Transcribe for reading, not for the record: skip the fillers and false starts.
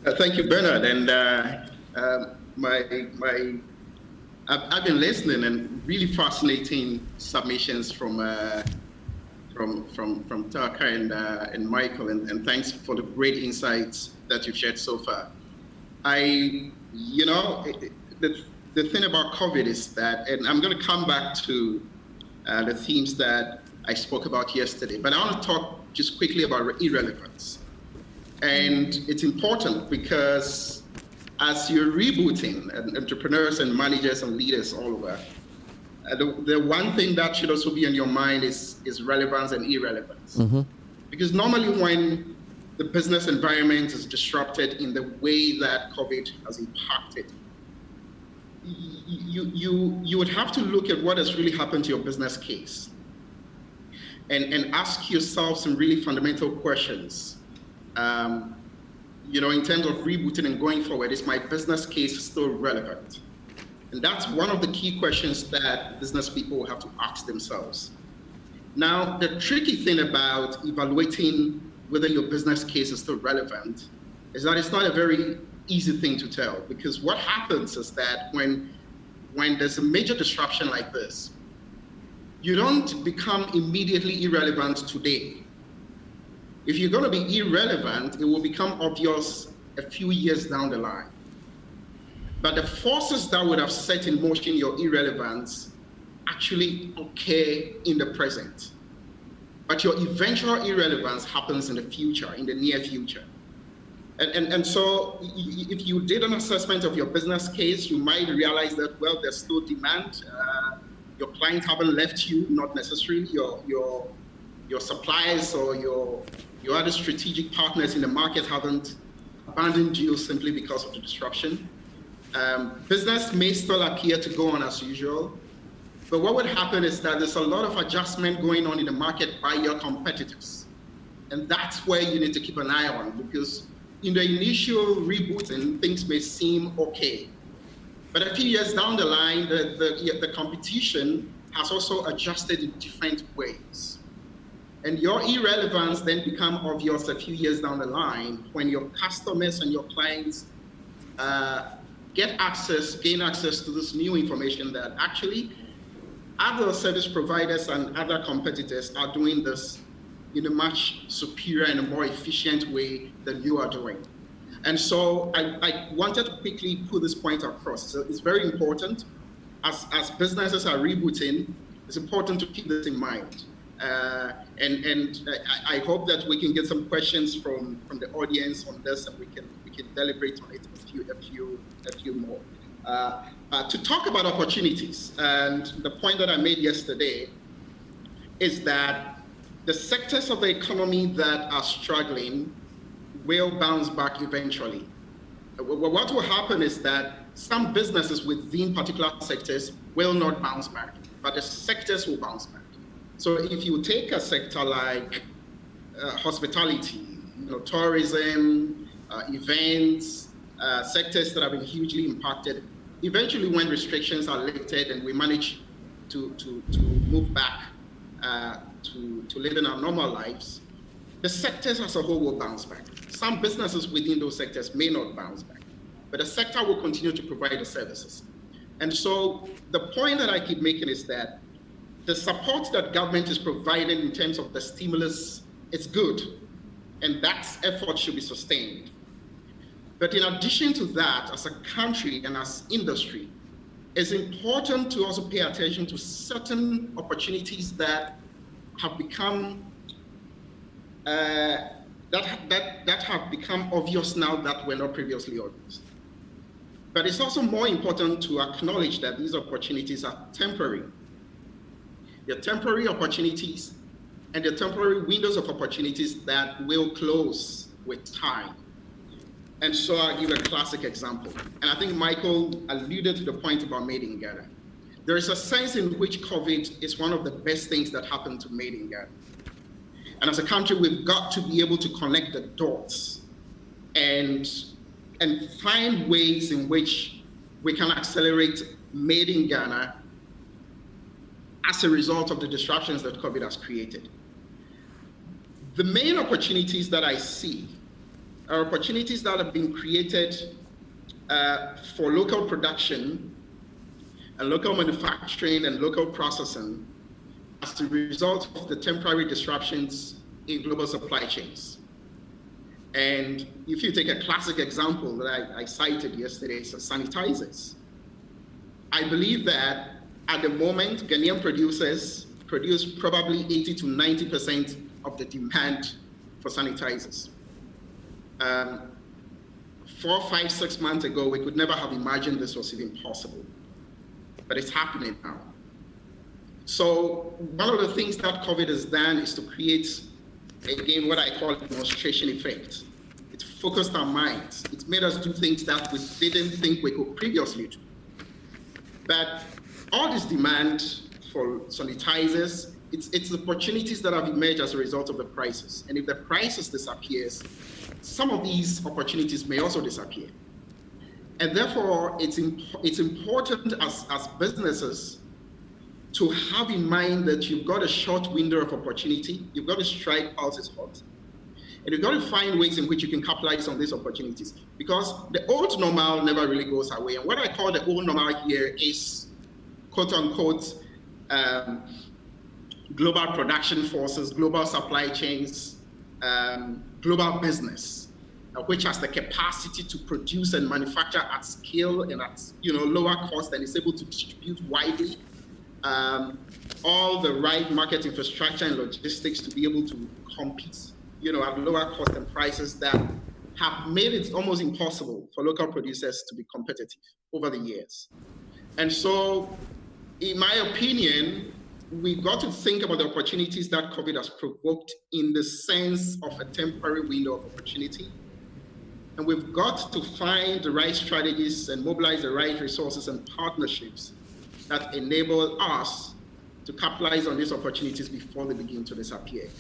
Thank you, Bernard. And I've been listening and really fascinating submissions from Taka and Michael, and thanks for the great insights that you've shared so far. The thing about COVID is that, and I'm going to come back to the themes that I spoke about yesterday, but I want to talk just quickly about irrelevance. And it's important because as you're rebooting, and entrepreneurs and managers and leaders all over, the one thing that should also be in your mind is relevance and irrelevance. Mm-hmm. Because normally when the business environment is disrupted in the way that COVID has impacted, you would have to look at what has really happened to your business case and ask yourself some really fundamental questions. In terms of rebooting and going forward, is my business case still relevant? And that's one of the key questions that business people will have to ask themselves. Now, the tricky thing about evaluating whether your business case is still relevant is that it's not a very easy thing to tell, because what happens is that when there's a major disruption like this, you don't become immediately irrelevant today. If you're going to be irrelevant, it will become obvious a few years down the line. But the forces that would have set in motion your irrelevance actually occur in the present. But your eventual irrelevance happens in the future, in the near future. And so if you did an assessment of your business case, you might realize that, well, there's still demand. Your clients haven't left you, not necessarily. Your suppliers or your other strategic partners in the market haven't abandoned you simply because of the disruption. Business may still appear to go on as usual, but what would happen is that there's a lot of adjustment going on in the market by your competitors. And that's where you need to keep an eye on, because in the initial rebooting, things may seem okay. But a few years down the line, the competition has also adjusted in different ways. And your irrelevance then become obvious a few years down the line when your customers and your clients gain access to this new information that actually other service providers and other competitors are doing this in a much superior and a more efficient way than you are doing. And so I wanted to quickly put this point across. So it's very important. As businesses are rebooting, it's important to keep this in mind. And I hope that we can get some questions from the audience on this, and we can deliberate on it a few more. To talk about opportunities, and the point that I made yesterday is that the sectors of the economy that are struggling will bounce back eventually. What will happen is that some businesses within particular sectors will not bounce back, but the sectors will bounce back. So if you take a sector like hospitality, tourism, events, sectors that have been hugely impacted, eventually when restrictions are lifted and we manage to move back to living our normal lives, the sectors as a whole will bounce back. Some businesses within those sectors may not bounce back, but the sector will continue to provide the services. And so the point that I keep making is that the support that government is providing in terms of the stimulus is good, and that effort should be sustained. But in addition to that, as a country and as industry, it's important to also pay attention to certain opportunities that have become that have become obvious now that were not previously obvious. But it's also more important to acknowledge that these opportunities are temporary. They're temporary opportunities, and they're temporary windows of opportunities that will close with time. And so I'll give a classic example. And I think Michael alluded to the point about Made in Ghana. There is a sense in which COVID is one of the best things that happened to Made in Ghana. And as a country, we've got to be able to connect the dots and find ways in which we can accelerate Made in Ghana as a result of the disruptions that COVID has created. The main opportunities that I see are opportunities that have been created for local production and local manufacturing and local processing as a result of the temporary disruptions in global supply chains. And if you take a classic example that I cited yesterday, so sanitizers. I believe that at the moment, Ghanaian producers produce probably 80 to 90% of the demand for sanitizers. 4, 5, 6 months ago, we could never have imagined this was even possible, but it's happening now. So one of the things that COVID has done is to create, again, what I call a demonstration effect. It focused our minds. It made us do things that we didn't think we could previously do. But all this demand for sanitizers, it's opportunities that have emerged as a result of the crisis. And if the crisis disappears, some of these opportunities may also disappear. And therefore, it's important as businesses to have in mind that you've got a short window of opportunity. You've got to strike whilst it's hot. And you've got to find ways in which you can capitalize on these opportunities, because the old normal never really goes away. And what I call the old normal here is, quote unquote, global production forces, global supply chains, global business, which has the capacity to produce and manufacture at scale and at lower cost, and is able to distribute widely. All the right market infrastructure and logistics to be able to compete, at lower cost and prices that have made it almost impossible for local producers to be competitive over the years. And so, in my opinion, we've got to think about the opportunities that COVID has provoked in the sense of a temporary window of opportunity. And we've got to find the right strategies and mobilize the right resources and partnerships that enable us to capitalize on these opportunities before they begin to disappear.